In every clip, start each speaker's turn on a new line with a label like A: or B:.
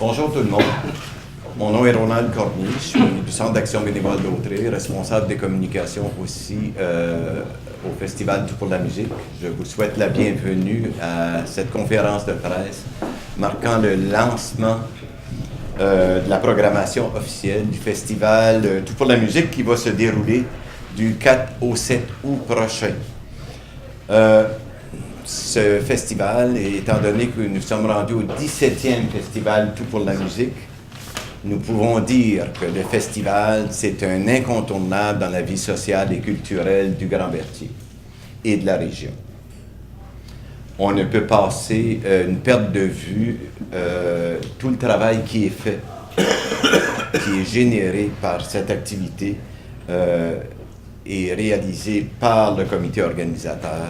A: Bonjour tout le monde. Mon nom est Ronald Cormier. Je suis du Centre d'action bénévole d'Autrey, responsable des communications aussi au Festival Tout pour la musique. Je vous souhaite la bienvenue à cette conférence de presse marquant le lancement de la programmation officielle du Festival Tout pour la musique qui va se dérouler du 4 au 7 août prochain. Ce festival, étant donné que nous sommes rendus au 17e Festival Tout pour la musique, nous pouvons dire que le festival, c'est un incontournable dans la vie sociale et culturelle du Grand-Berthier et de la région. On ne peut passer une perte de vue tout le travail qui est fait, qui est généré par cette activité et réalisé par le comité organisateur.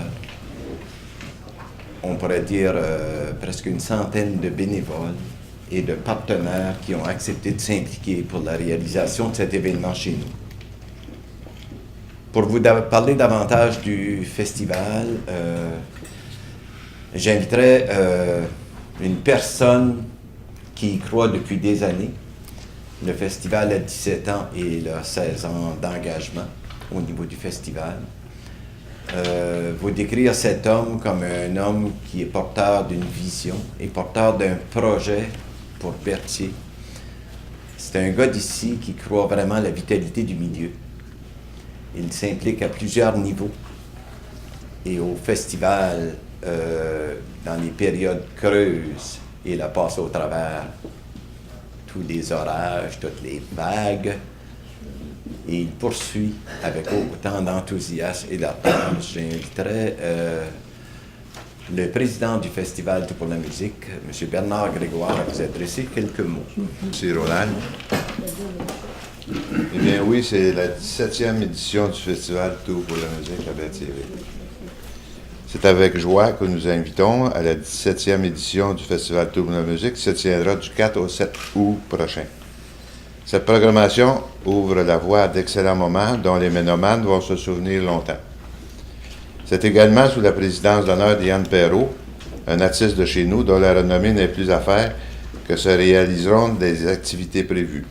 A: On pourrait dire presque une centaine de bénévoles et de partenaires qui ont accepté de s'impliquer pour la réalisation de cet événement chez nous. Pour vous parler davantage du festival, j'inviterai une personne qui y croit depuis des années. Le festival a 17 ans et il a 16 ans d'engagement au niveau du festival. Vous décrire cet homme comme un homme qui est porteur d'une vision et porteur d'un projet pour Berthier. C'est un gars d'ici qui croit vraiment à la vitalité du milieu. Il s'implique à plusieurs niveaux. Et au festival, dans les périodes creuses, il a passé au travers tous les orages, toutes les vagues. Et il poursuit avec autant d'enthousiasme et d'ardence. J'inviterai le président du Festival Tout pour la musique, M. Bernard Grégoire, à vous adresser quelques mots.
B: Merci, Ronald. Eh bien oui, c'est la 17e édition du Festival Tout pour la musique à Berthier. C'est avec joie que nous invitons à la 17e édition du Festival Tout pour la musique qui se tiendra du 4 au 7 août prochain. Cette programmation ouvre la voie à d'excellents moments dont les mélomanes vont se souvenir longtemps. C'est également sous la présidence d'honneur d'Yann Perrault, un artiste de chez nous dont la renommée n'est plus à faire, que se réaliseront des activités prévues.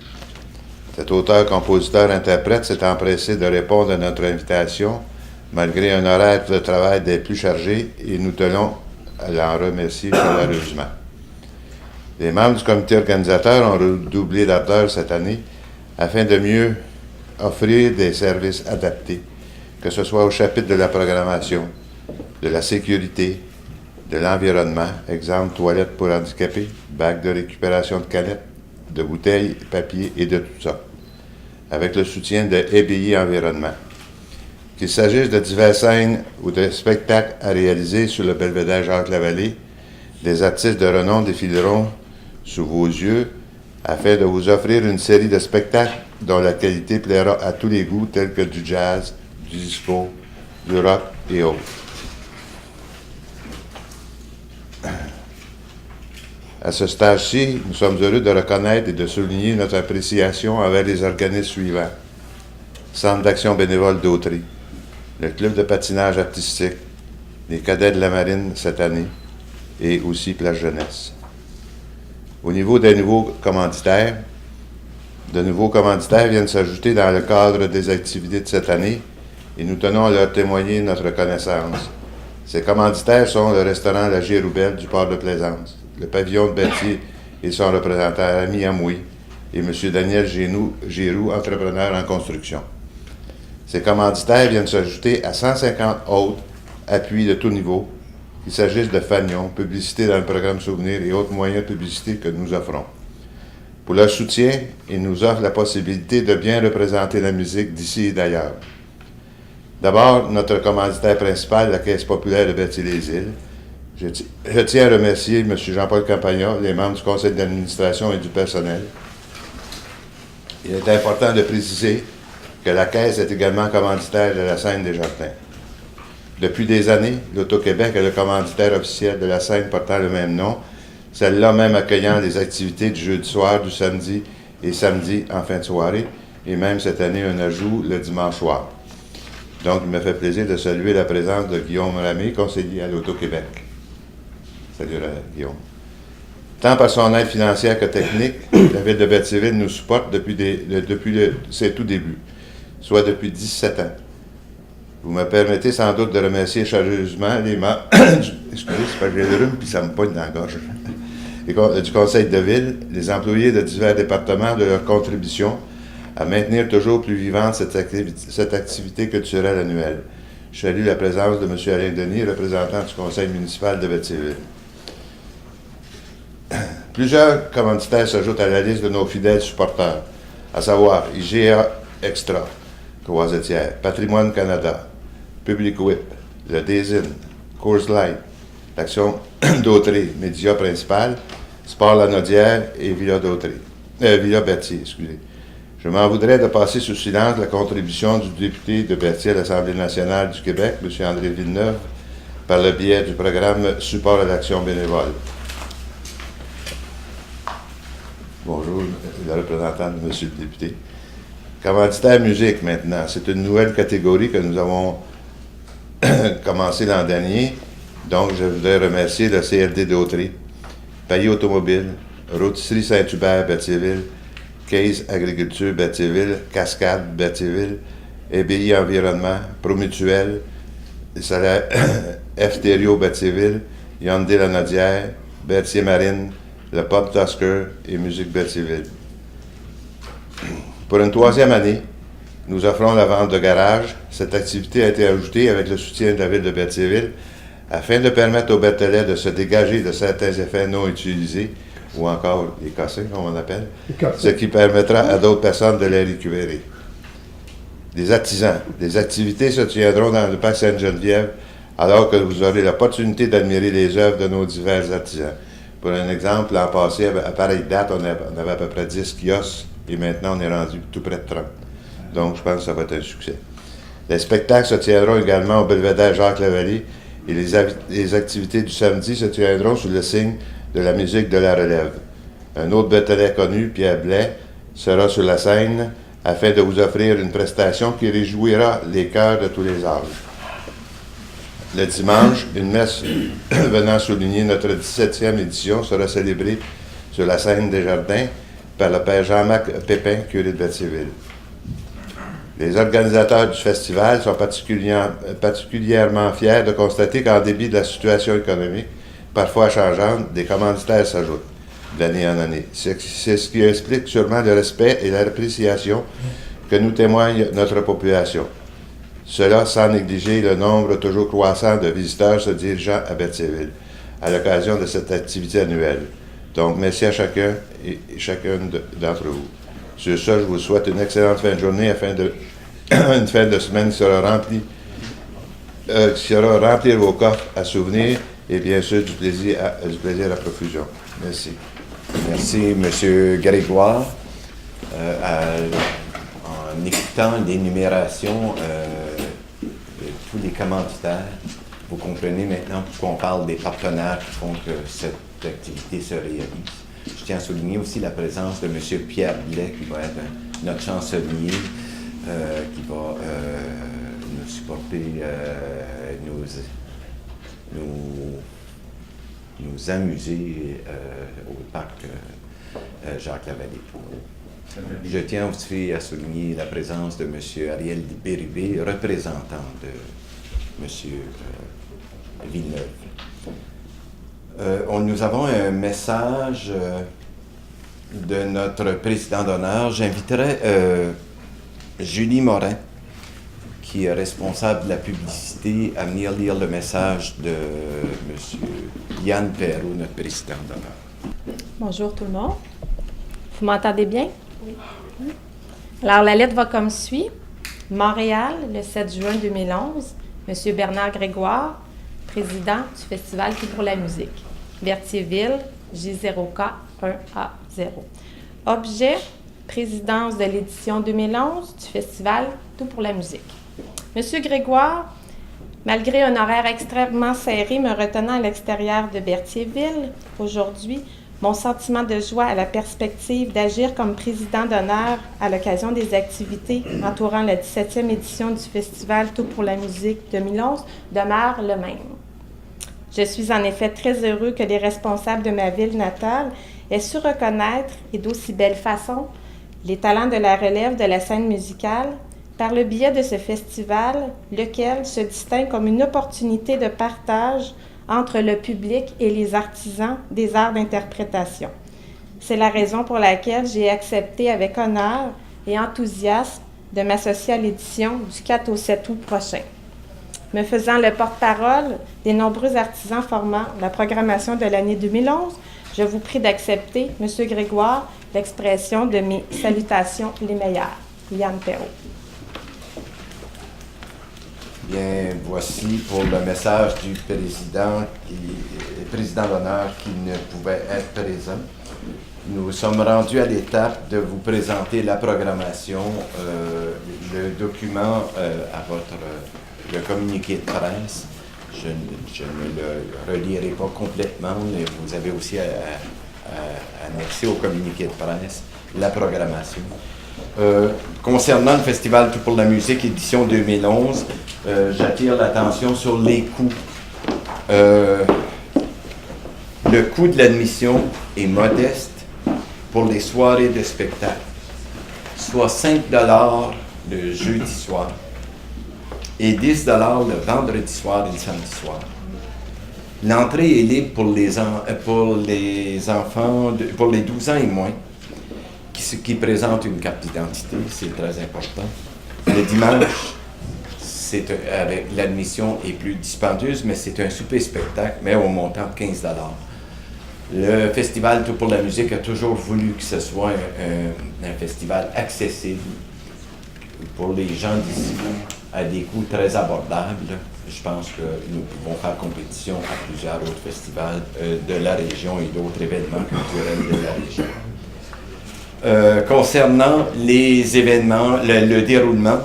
B: Cet auteur-compositeur-interprète s'est empressé de répondre à notre invitation, malgré un horaire de travail des plus chargés, et nous tenons à l'en remercier chaleureusement. Les membres du comité organisateur ont redoublé d'ardeur cette année afin de mieux offrir des services adaptés, que ce soit au chapitre de la programmation, de la sécurité, de l'environnement, exemple toilettes pour handicapés, bacs de récupération de canettes, de bouteilles, papier et de tout ça, avec le soutien de EBI Environnement. Qu'il s'agisse de diverses scènes ou de spectacles à réaliser sur le belvédère Jacques-Lavallée, des artistes de renom défileront sous vos yeux, afin de vous offrir une série de spectacles dont la qualité plaira à tous les goûts, tels que du jazz, du disco, du rock et autres. À ce stage-ci, nous sommes heureux de reconnaître et de souligner notre appréciation envers les organismes suivants. Centre d'action bénévole d'Autrey, le club de patinage artistique, les cadets de la marine cette année et aussi Plage Jeunesse. Au niveau des nouveaux commanditaires, de nouveaux commanditaires viennent s'ajouter dans le cadre des activités de cette année et nous tenons à leur témoigner notre reconnaissance. Ces commanditaires sont le restaurant La Giroubelle du port de Plaisance, le pavillon de Berthier et son représentant Ami Amouy et M. Daniel Giroux, entrepreneur en construction. Ces commanditaires viennent s'ajouter à 150 autres appuis de tout niveau, qu'il s'agisse de fanions, publicité dans le programme Souvenir et autres moyens de publicité que nous offrons. Pour leur soutien, ils nous offrent la possibilité de bien représenter la musique d'ici et d'ailleurs. D'abord, notre commanditaire principal, la Caisse populaire de Berthier-les-Îles. Je tiens à remercier M. Jean-Paul Campagna, les membres du conseil d'administration et du personnel. Il est important de préciser que la Caisse est également commanditaire de la scène des Jardins. Depuis des années, l'Auto-Québec est le commanditaire officiel de la scène portant le même nom, celle-là même accueillant les activités du jeudi soir, du samedi et samedi en fin de soirée, et même cette année un ajout le dimanche soir. Donc, il me fait plaisir de saluer la présence de Guillaume Ramé, conseiller à l'Auto-Québec. Salut Guillaume. Tant par son aide financière que technique, la Ville de Berthierville nous supporte depuis ses tout débuts, soit depuis 17 ans. Vous me permettez sans doute de remercier chaleureusement les membres excusez, c'est pas que j'ai le rhume puis ça me pogne dans la gorge. Du Conseil de Ville, les employés de divers départements de leur contribution à maintenir toujours plus vivante cette activité culturelle annuelle. Je salue la présence de M. Alain Denis, représentant du Conseil municipal de Berthierville. Plusieurs commanditaires s'ajoutent à la liste de nos fidèles supporters, à savoir IGA Extra, Croisetière, Patrimoine Canada, Public Whip, le Désin, Coors Light, l'Action d'Autrey, média principal, Sport Lanaudière et Villa Berthier, excusez. Je m'en voudrais de passer sous silence la contribution du député de Berthier à l'Assemblée nationale du Québec, M. André Villeneuve, par le biais du programme Support à l'action bénévole. Bonjour, le représentant de M. le député. Commanditaire musique maintenant, c'est une nouvelle catégorie que nous avons commencé l'an dernier. Donc, je voudrais remercier le CLD d'Autrey, Payet Automobile, Rôtisserie Saint-Hubert, Berthierville, Case Agriculture, Berthierville, Cascade, Berthierville, EBI Environnement, Promutuel, F-Thériault, Berthierville, Hyundai Lanaudière, Berthier Marine, le Pub Tusker et Musique Berthierville. Pour une 3e année, nous offrons la vente de garage. Cette activité a été ajoutée avec le soutien de la Ville de Berthierville afin de permettre aux Berthelais de se dégager de certains effets non utilisés, ou encore les cassés, comme on appelle, ce qui permettra à d'autres personnes de les récupérer. Des artisans. Des activités se tiendront dans le parc Sainte-Geneviève, alors que vous aurez l'opportunité d'admirer les œuvres de nos divers artisans. Pour un exemple, l'an passé, à pareille date, on avait à peu près 10 kiosques, et maintenant on est rendu tout près de 30. Donc, je pense que ça va être un succès. Les spectacles se tiendront également au belvédère Jacques-Lavallée, et les activités du samedi se tiendront sous le signe de la musique de la relève. Un autre Berthelais connu, Pierre Blais, sera sur la scène afin de vous offrir une prestation qui réjouira les cœurs de tous les âges. Le dimanche, une messe venant souligner notre 17e édition sera célébrée sur la scène des Jardins par le père Jean-Marc Pépin, curé de Berthierville. Les organisateurs du festival sont particulièrement fiers de constater qu'en dépit de la situation économique, parfois changeante, des commanditaires s'ajoutent d'année en année. C'est ce qui explique sûrement le respect et l'appréciation que nous témoigne notre population. Cela sans négliger le nombre toujours croissant de visiteurs se dirigeant à Berthierville à l'occasion de cette activité annuelle. Donc, merci à chacun et chacune d'entre vous. Sur ce, je vous souhaite une excellente fin de journée une fin de semaine qui sera remplie remplir vos coffres à souvenirs et bien sûr du plaisir à profusion. Merci.
A: Merci, M. Grégoire. En écoutant l'énumération de tous les commanditaires, vous comprenez maintenant pourquoi on parle des partenaires qui font que cette activité se réalise. Je tiens à souligner aussi la présence de M. Pierre Blais, qui va être notre chancelier, qui va nous supporter, nous amuser au parc Jacques-Lavallée. Je tiens aussi à souligner la présence de M. Ariel Bérubé, représentant de M. Villeneuve. Nous avons un message de notre président d'honneur. J'inviterai Julie Morin, qui est responsable de la publicité, à venir lire le message de M. Yann Perrault, notre président d'honneur.
C: Bonjour tout le monde. Vous m'entendez bien? Oui. Alors, la lettre va comme suit. Montréal, le 7 juin 2011, M. Bernard Grégoire, président du Festival Tout pour la musique. Berthierville, J0K 1A0. Objet, présidence de l'édition 2011 du Festival Tout pour la musique. M. Grégoire, malgré un horaire extrêmement serré me retenant à l'extérieur de Berthierville, aujourd'hui, mon sentiment de joie à la perspective d'agir comme président d'honneur à l'occasion des activités entourant la 17e édition du Festival Tout pour la musique 2011 demeure le même. Je suis en effet très heureux que les responsables de ma ville natale aient su reconnaître, et d'aussi belle façon, les talents de la relève de la scène musicale par le biais de ce festival, lequel se distingue comme une opportunité de partage entre le public et les artisans des arts d'interprétation. C'est la raison pour laquelle j'ai accepté avec honneur et enthousiasme de m'associer à l'édition du 4 au 7 août prochain. Me faisant le porte-parole des nombreux artisans formant la programmation de l'année 2011, je vous prie d'accepter, M. Grégoire, l'expression de mes salutations les meilleures. Yann Perrault.
A: Bien, voici pour le message du président d'honneur qui ne pouvait être présent. Nous sommes rendus à l'étape de vous présenter la programmation, le document le communiqué de presse. Je ne le relirai pas complètement, mais vous avez aussi annexé au communiqué de presse la programmation. Concernant le Festival Tout pour la musique, édition 2011, j'attire l'attention sur les coûts. Le coût de l'admission est modeste pour les soirées de spectacle, soit 5 $ le jeudi soir et 10 $ le vendredi soir et le samedi soir. L'entrée est libre pour les enfants, pour les 12 ans et moins, qui présentent une carte d'identité, c'est très important. Le dimanche, avec l'admission est plus dispendieuse, mais c'est un souper-spectacle, mais au montant de 15 $. Le Festival Tout pour la musique a toujours voulu que ce soit un festival accessible pour les gens d'ici, à des coûts très abordables. Je pense que nous pouvons faire compétition à plusieurs autres festivals de la région et d'autres événements culturels de la région. Concernant les événements, le déroulement,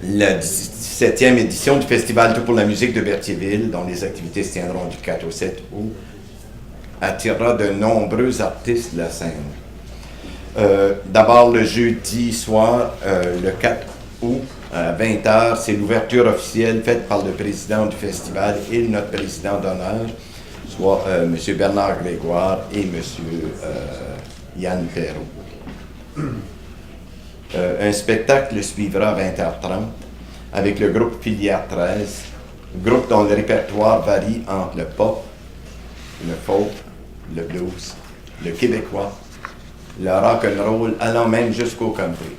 A: la 17e édition du Festival Tout pour la musique de Berthierville, dont les activités se tiendront du 4 au 7 août, attirera de nombreux artistes de la scène. D'abord, le jeudi soir, le 4 août, à 20h, c'est l'ouverture officielle faite par le président du festival et notre président d'honneur, soit M. Bernard Grégoire et M. Yann Perrault. Un spectacle le suivra à 20h30 avec le groupe Filière 13, groupe dont le répertoire varie entre le pop, le folk, le blues, le québécois, le rock and roll, allant même jusqu'au country.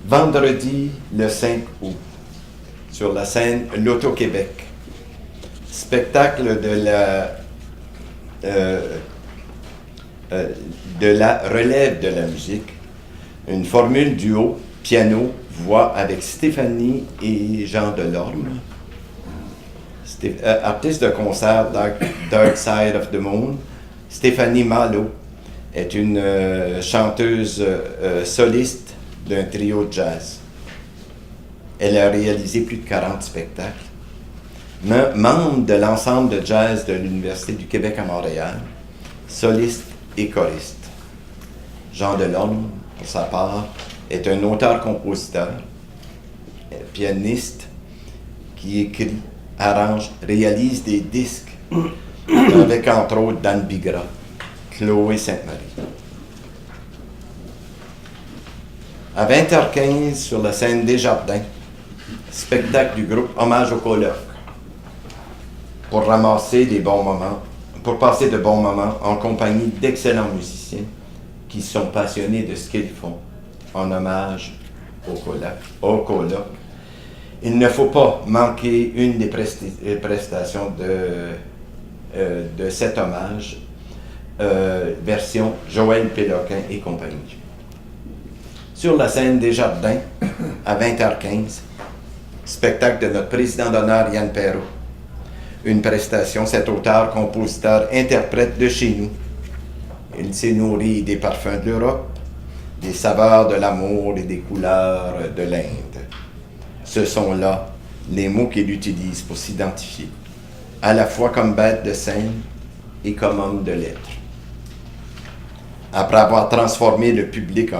A: Vendredi, le 5 août, sur la scène L'Auto-Québec, spectacle de la relève de la musique, une formule duo, piano, voix avec Stéphanie et Jean Delorme. Artiste de concert Dark Side of the Moon, Stéphanie Malo est une chanteuse soliste d'un trio de jazz. Elle a réalisé plus de 40 spectacles. Membre de l'ensemble de jazz de l'Université du Québec à Montréal, soliste et choriste. Jean Delorme, pour sa part, est un auteur-compositeur, pianiste qui écrit, arrange, réalise des disques avec entre autres Dan Bigra, Chloé Sainte-Marie. À 20h15, sur la scène Desjardins, spectacle du groupe Hommage au Coloc, pour passer de bons moments en compagnie d'excellents musiciens qui sont passionnés de ce qu'ils font, en hommage au Coloc. Il ne faut pas manquer une des prestations de cet hommage, version Joël Péloquin et compagnie. Sur la scène Desjardins, à 20h15, spectacle de notre président d'honneur Yann Perrault. Une prestation, cet auteur, compositeur, interprète de chez nous. Il s'est nourri des parfums de l'Europe, des saveurs de l'amour et des couleurs de l'Inde. Ce sont là les mots qu'il utilise pour s'identifier, à la fois comme bête de scène et comme homme de lettres. Après avoir transporté le public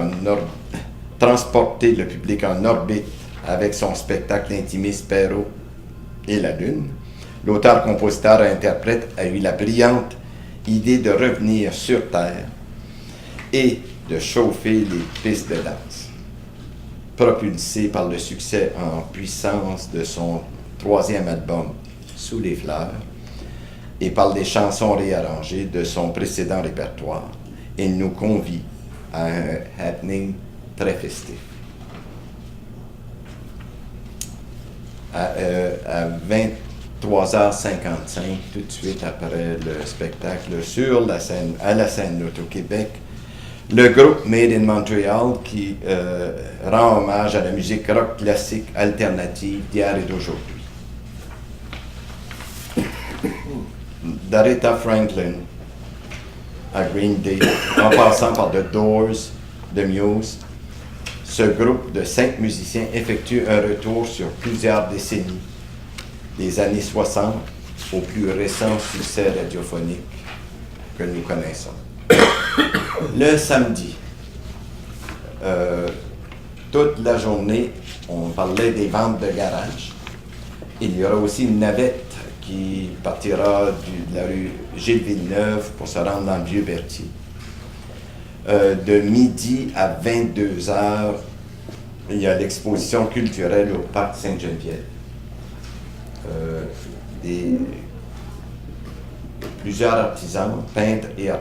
A: en orbite avec son spectacle intimiste Perrault et la Lune, l'auteur-compositeur-interprète a eu la brillante idée de revenir sur Terre et de chauffer les pistes de danse. Propulsé par le succès en puissance de son 3e album, Sous les fleurs, et par les chansons réarrangées de son précédent répertoire, il nous convie à un happening très festif. À 23h55, tout de suite après le spectacle, à la scène Loto-Québec, le groupe Made in Montreal qui rend hommage à la musique rock classique alternative d'hier et d'aujourd'hui. d'Aretha Franklin à Green Day, en passant par The Doors, The Muse, ce groupe de 5 musiciens effectue un retour sur plusieurs décennies, des années 60 au plus récent succès radiophonique que nous connaissons. Le samedi, toute la journée, on parlait des ventes de garage. Il y aura aussi une navette qui partira de la rue Gilles Villeneuve pour se rendre dans le Vieux-Berthier. De midi à 22h, il y a l'exposition culturelle au Parc Sainte-Geneviève. Plusieurs artisans, peintres et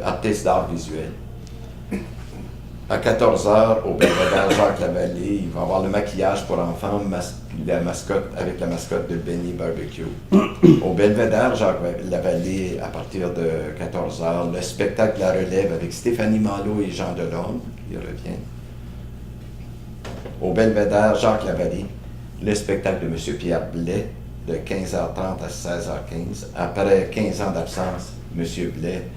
A: artistes d'art visuel. À 14h, au Belvédère Jacques-Lavallée, il va y avoir le maquillage pour enfants, la mascotte de Benny Barbecue. Au Belvédère Jacques-Lavallée, à partir de 14h, le spectacle La Relève avec Stéphanie Malo et Jean Delorme, qui revient. Au Belvédère Jacques-Lavallée, le spectacle de M. Pierre Blais, de 15h30 à 16h15. Après 15 ans d'absence, M. Blais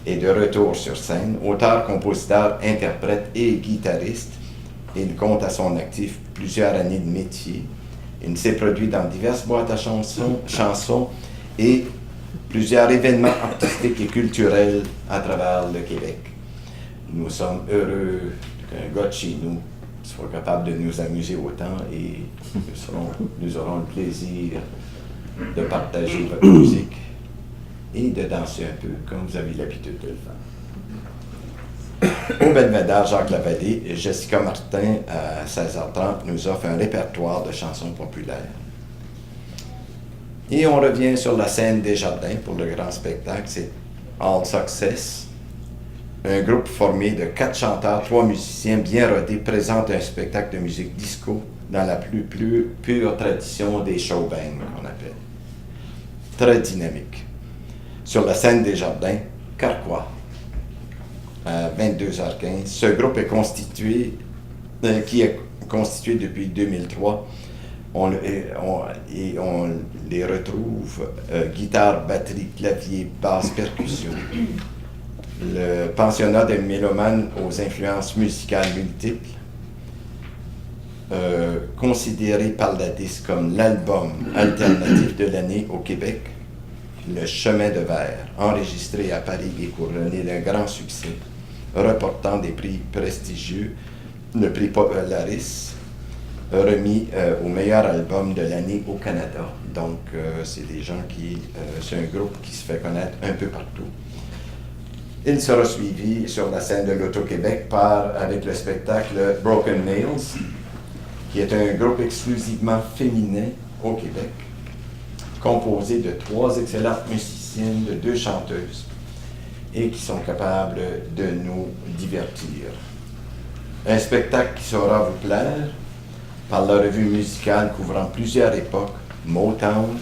A: est de retour sur scène, auteur, compositeur, interprète et guitariste. Il compte à son actif plusieurs années de métier. Il s'est produit dans diverses boîtes à chansons et plusieurs événements artistiques et culturels à travers le Québec. Nous sommes heureux qu'un gars de chez nous soit capable de nous amuser autant et nous aurons le plaisir de partager votre musique et de danser un peu, comme vous avez l'habitude de le faire. Au Belvédère Jacques-Lavallée, Jessica Martin, à 16h30, nous offre un répertoire de chansons populaires. Et on revient sur la scène des Jardins pour le grand spectacle, c'est All Success. Un groupe formé de 4 chanteurs, 3 musiciens bien rodés présente un spectacle de musique disco dans la plus pure tradition des showbands, qu'on appelle. Très dynamique. Sur la scène des Jardins, Carquois, à 22h15. Ce groupe est qui est constitué depuis 2003. On les retrouve guitare, batterie, clavier, basse, percussion. Le pensionnat des mélomanes aux influences musicales multiples, considéré par la disque comme l'album alternatif de l'année au Québec, Le Chemin de Verre, enregistré à Paris et couronné d'un grand succès, reportant des prix prestigieux, le prix Polaris, remis au meilleur album de l'année au Canada. Donc, c'est un groupe qui se fait connaître un peu partout. Il sera suivi sur la scène de l'Auto-Québec avec le spectacle Broken Nails, qui est un groupe exclusivement féminin au Québec, composé de 3 excellentes musiciennes, de 2 chanteuses, et qui sont capables de nous divertir. Un spectacle qui saura vous plaire par la revue musicale couvrant plusieurs époques, Motown,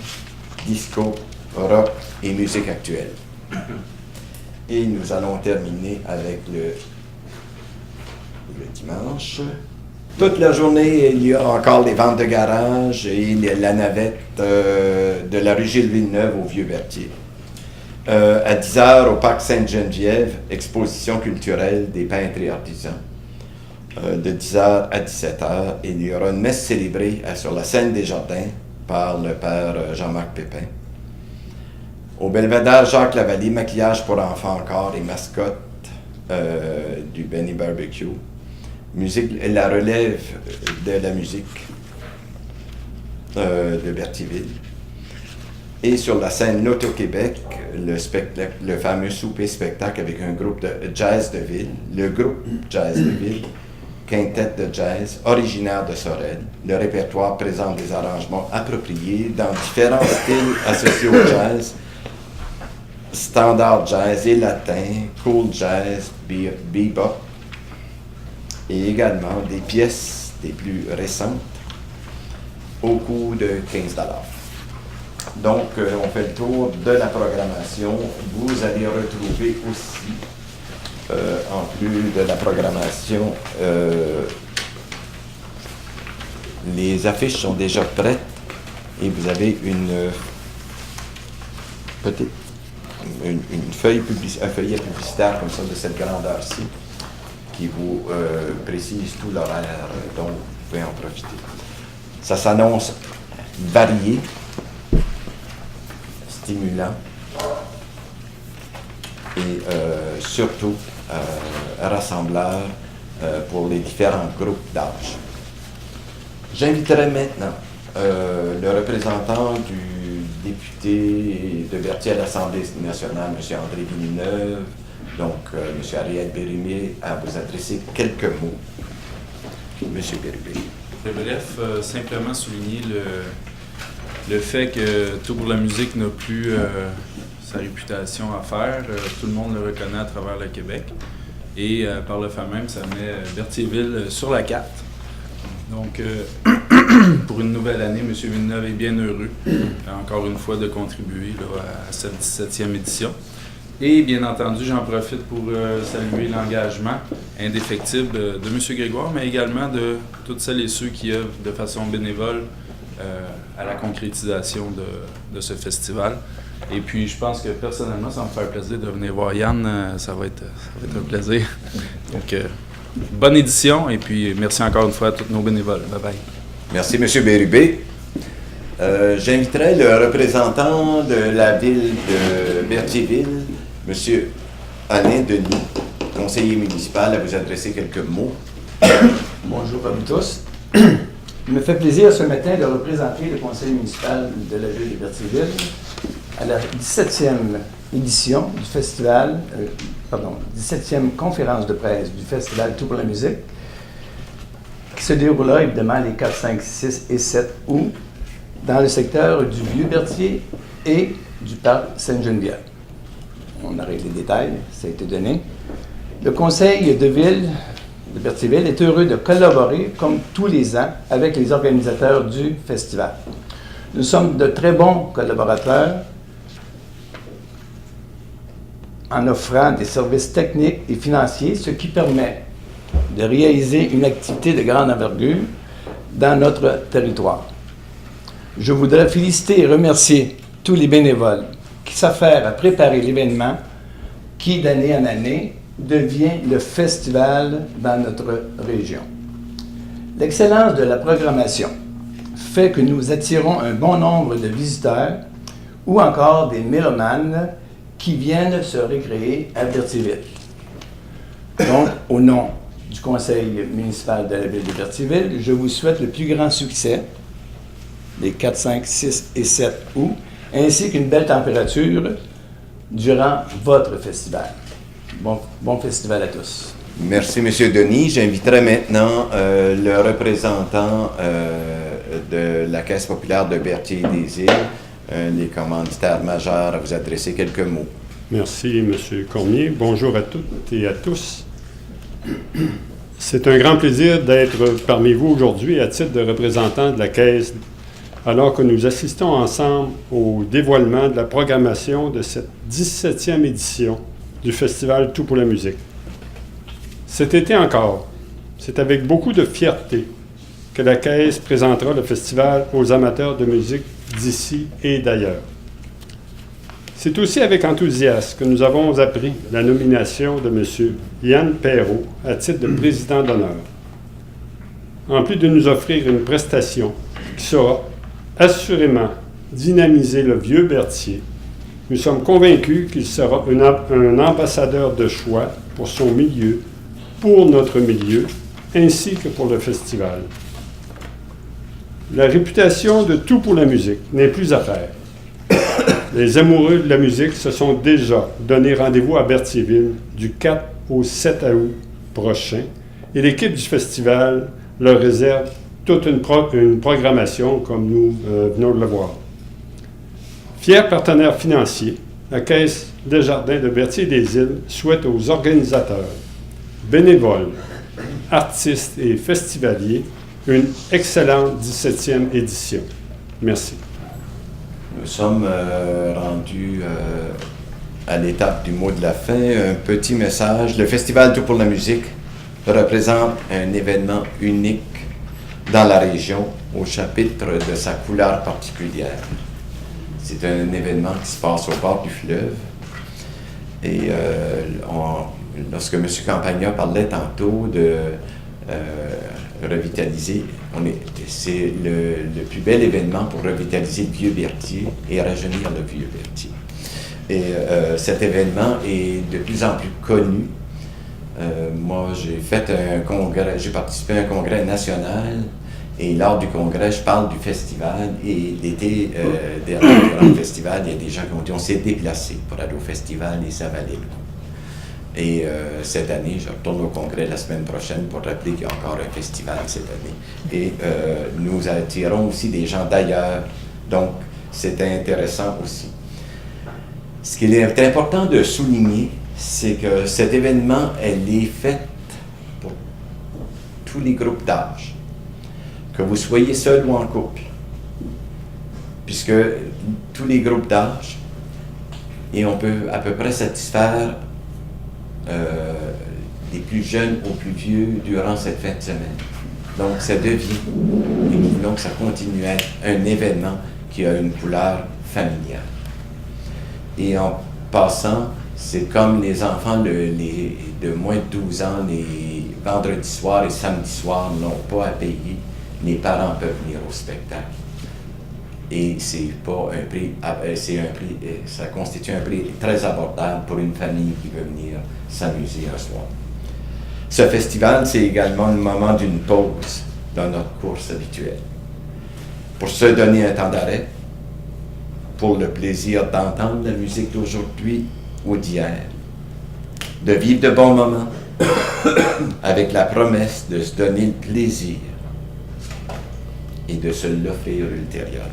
A: disco, rock et musique actuelle. Et nous allons terminer avec le dimanche. Toute la journée, il y a encore les ventes de garage et la navette de la rue Gilles Villeneuve au Vieux-Berthier. À 10h, au Parc Sainte-Geneviève, exposition culturelle des peintres et artisans. De 10h à 17h, il y aura une messe célébrée sur la scène des Jardins par le père Jean-Marc Pépin. Au Belvédère Jacques-Lavallée, maquillage pour enfants encore et mascotte du Benny Barbecue. la relève de la musique de Berthierville. Et sur la scène Loto-Québec, le fameux souper-spectacle avec un groupe de jazz de ville, le groupe Jazz de ville, quintette de jazz originaire de Sorel. Le répertoire présente des arrangements appropriés dans différents styles associés au jazz, standard jazz et latin, cool jazz, bebop, et également des pièces des plus récentes au coût de 15 $. Donc, on fait le tour de la programmation. Vous allez retrouver aussi, en plus de la programmation, les affiches sont déjà prêtes et vous avez un feuillet publicitaire comme ça de cette grandeur-ci qui vous précise tout l'horaire, donc vous pouvez en profiter. Ça s'annonce varié, stimulant et surtout rassembleur pour les différents groupes d'âge. J'inviterai maintenant le représentant du député de Berthier à l'Assemblée nationale, M. André Villeneuve, donc M. Ariel Bérubé, à vous adresser quelques mots. M. Bérubé.
D: Très bref, simplement souligner le fait que Tout pour la musique n'a plus sa réputation à faire. Tout le monde le reconnaît à travers le Québec. Et par le fait même, ça met Berthierville sur la carte. Donc, pour une nouvelle année, M. Villeneuve est bien heureux, encore une fois, de contribuer là, à cette 17e édition. Et bien entendu, j'en profite pour saluer l'engagement indéfectible de M. Grégoire, mais également de toutes celles et ceux qui œuvrent de façon bénévole à la concrétisation de ce festival. Et puis, je pense que personnellement, ça va me faire plaisir de venir voir Yann. Ça va être un plaisir. Donc, bonne édition et puis merci encore une fois à tous nos bénévoles. Bye-bye.
A: Merci, M. Bérubé. J'inviterai le représentant de la ville de Berthierville, M. Alain Denis, conseiller municipal, à vous adresser quelques mots.
E: Bonjour à vous tous. Il me fait plaisir ce matin de représenter le conseil municipal de la ville de Berthierville à la 17e édition du festival, 17e conférence de presse du festival Tout pour la musique, qui se déroulera évidemment les 4, 5, 6 et 7 août dans le secteur du Vieux-Berthier et du parc Sainte-Geneviève. On a réglé les détails, ça a été donné. Le conseil de ville de Berthierville est heureux de collaborer, comme tous les ans, avec les organisateurs du festival. Nous sommes de très bons collaborateurs en offrant des services techniques et financiers, ce qui permet de réaliser une activité de grande envergure dans notre territoire. Je voudrais féliciter et remercier tous les bénévoles qui s'affairent à préparer l'événement qui, d'année en année, devient le festival dans notre région. L'excellence de la programmation fait que nous attirons un bon nombre de visiteurs ou encore des mélomanes qui viennent se récréer à Berthierville. Donc, au nom du conseil municipal de la ville de Berthierville, je vous souhaite le plus grand succès les 4, 5, 6 et 7 août, ainsi qu'une belle température durant votre festival. Bon festival à tous.
A: Merci, M. Denis. J'inviterai maintenant le représentant de la Caisse populaire de Berthier-des-Îles, les commanditaires majeurs, à vous adresser quelques mots.
F: Merci, M. Cormier. Bonjour à toutes et à tous. C'est un grand plaisir d'être parmi vous aujourd'hui à titre de représentant de la Caisse, alors que nous assistons ensemble au dévoilement de la programmation de cette 17e édition du Festival Tout pour la musique. Cet été encore, c'est avec beaucoup de fierté que la Caisse présentera le festival aux amateurs de musique d'ici et d'ailleurs. C'est aussi avec enthousiasme que nous avons appris la nomination de M. Yann Perrault à titre de président d'honneur. En plus de nous offrir une prestation qui saura assurément dynamiser le vieux Berthier, nous sommes convaincus qu'il sera un ambassadeur de choix pour son milieu, pour notre milieu ainsi que pour le festival. La réputation de Tout pour la musique n'est plus à faire. Les amoureux de la musique se sont déjà donné rendez-vous à Berthierville du 4 au 7 août prochain et l'équipe du festival leur réserve toute une programmation comme nous venons de le voir. Fier partenaire financier, la Caisse des Jardins de Berthier-des-Îles souhaite aux organisateurs, bénévoles, artistes et festivaliers une excellente 17e édition. Merci.
A: Nous sommes rendus à l'étape du mot de la fin. Un petit message. Le Festival Tout pour la musique représente un événement unique dans la région au chapitre de sa couleur particulière. C'est un événement qui se passe au bord du fleuve. Et lorsque M. Campagna parlait tantôt de revitaliser, c'est le plus bel événement pour revitaliser le Vieux-Berthier et rajeunir le Vieux-Berthier. Et cet événement est de plus en plus connu. Moi, j'ai participé à un congrès national et lors du congrès, je parle du festival et l'été dernier, durant le festival, il y a des gens qui ont dit on s'est déplacé pour aller au festival et ça valait le coup. Et cette année, je retourne au congrès la semaine prochaine pour rappeler qu'il y a encore un festival cette année. Et nous attirons aussi des gens d'ailleurs, donc c'est intéressant aussi. Ce qu'il est important de souligner, c'est que cet événement, elle est fait pour tous les groupes d'âge. Que vous soyez seul ou en couple, puisque tous les groupes d'âge, et on peut à peu près satisfaire des plus jeunes aux plus vieux durant cette fin de semaine. Donc ça devient, et nous voulons que ça continue à être un événement qui a une couleur familiale. Et en passant, c'est comme les enfants de moins de 12 ans, les vendredis soirs et samedis soirs n'ont pas à payer. Les parents peuvent venir au spectacle. Et c'est pas un prix, ça constitue un prix très abordable pour une famille qui veut venir s'amuser un soir. Ce festival, c'est également le moment d'une pause dans notre course habituelle. Pour se donner un temps d'arrêt, pour le plaisir d'entendre la musique d'aujourd'hui ou d'hier, de vivre de bons moments, avec la promesse de se donner le plaisir et de se l'offrir ultérieurement.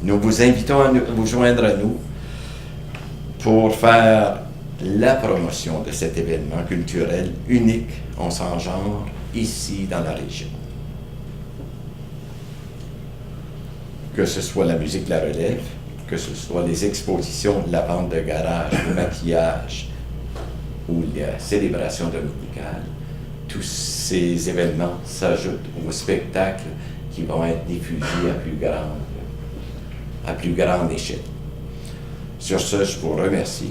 A: Nous vous invitons à vous joindre à nous pour faire la promotion de cet événement culturel unique en son genre ici dans la région. Que ce soit la musique de la relève, que ce soit les expositions de la vente de garage, le maquillage ou la célébration dominicale, tous ces événements s'ajoutent aux spectacles qui vont être diffusés à plus grande échelle. Sur ce, je vous remercie.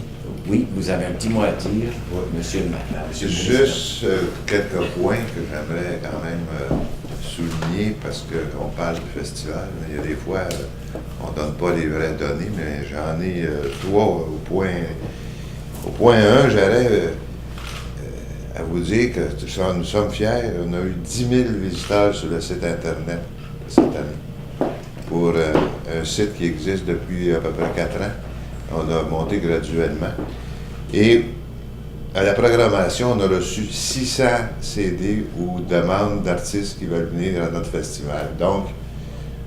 A: Oui, vous avez un petit mot à dire, monsieur le maire.
B: Juste quelques points que j'aimerais quand même souligner parce qu'on parle du festival, mais il y a des fois, on ne donne pas les vraies données, mais j'en ai trois au point 1. J'aurais à vous dire que nous sommes fiers. On a eu 10 000 visiteurs sur le site Internet cette année pour un site qui existe depuis à peu près 4 ans. On a monté graduellement. Et à la programmation, on a reçu 600 CD ou demandes d'artistes qui veulent venir à notre festival. Donc,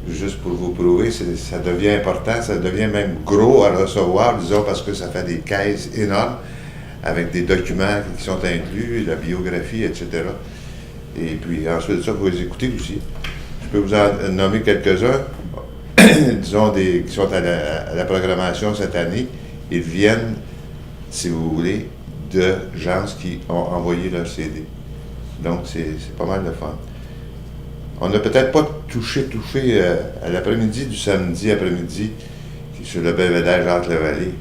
B: juste pour vous prouver, ça devient important, ça devient même gros à recevoir, disons, parce que ça fait des caisses énormes avec des documents qui sont inclus, la biographie, etc. Et puis ensuite de ça, vous les écoutez aussi. Je peux vous en nommer quelques-uns, disons, qui sont à la programmation cette année. Ils viennent, si vous voulez, de gens qui ont envoyé leur CD. Donc, c'est pas mal de fun. On n'a peut-être pas touché à l'après-midi du samedi après-midi, sur le belvédère Jacques-Lavallée.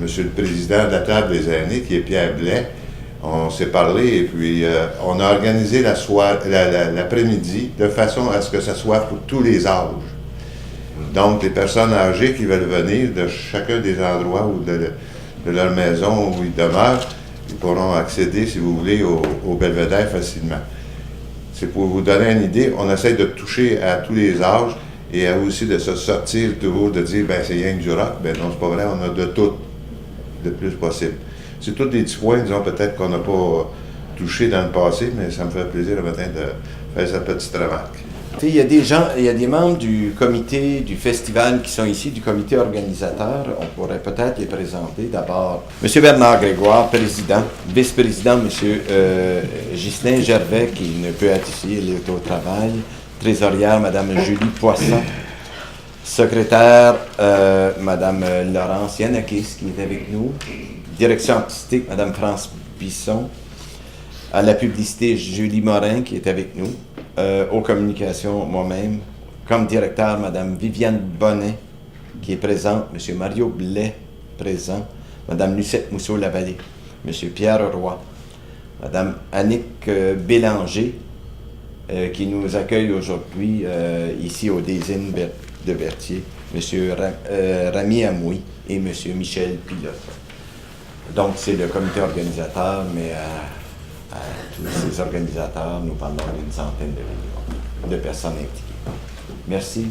B: Monsieur le Président de la Table des aînés, qui est Pierre Blais, on s'est parlé et puis on a organisé l'après-midi de façon à ce que ça soit pour tous les âges. Donc, les personnes âgées qui veulent venir de chacun des endroits ou de leur maison où ils demeurent, Ils pourront accéder, si vous voulez, au belvédère facilement. C'est pour vous donner une idée, on essaie de toucher à tous les âges et aussi de se sortir toujours, de dire, ben c'est rien que du rock. Ben non, c'est pas vrai, on a de tout, le plus possible. C'est tous des petits points, disons, peut-être qu'on n'a pas touché dans le passé, mais ça me fait plaisir le matin de faire cette petite remarque.
A: Il y a des gens, il y a des membres du comité du festival qui sont ici, du comité organisateur. On pourrait peut-être les présenter. D'abord, M. Bernard Grégoire, président. Vice-président, M. Ghislain Gervais, qui ne peut être ici, il est au travail. Trésorière, Mme Julie Poisson. Secrétaire, Mme Laurence Yanakis, qui est avec nous. Direction artistique, Mme France Bisson. À la publicité, Julie Morin, qui est avec nous. Aux communications, moi-même. Comme directeur, Mme Viviane Bonnet, qui est présente. M. Mario Blais, présent. Mme Lucette Mousseau-Lavallée. M. Pierre Roy. Mme Annick Bélanger, qui nous accueille aujourd'hui ici au Désine de Berthier. M. Rami Amoui et M. Michel Pilote. Donc, c'est le comité organisateur, mais à tous ces organisateurs, nous parlons d'une centaine de personnes impliquées. Merci.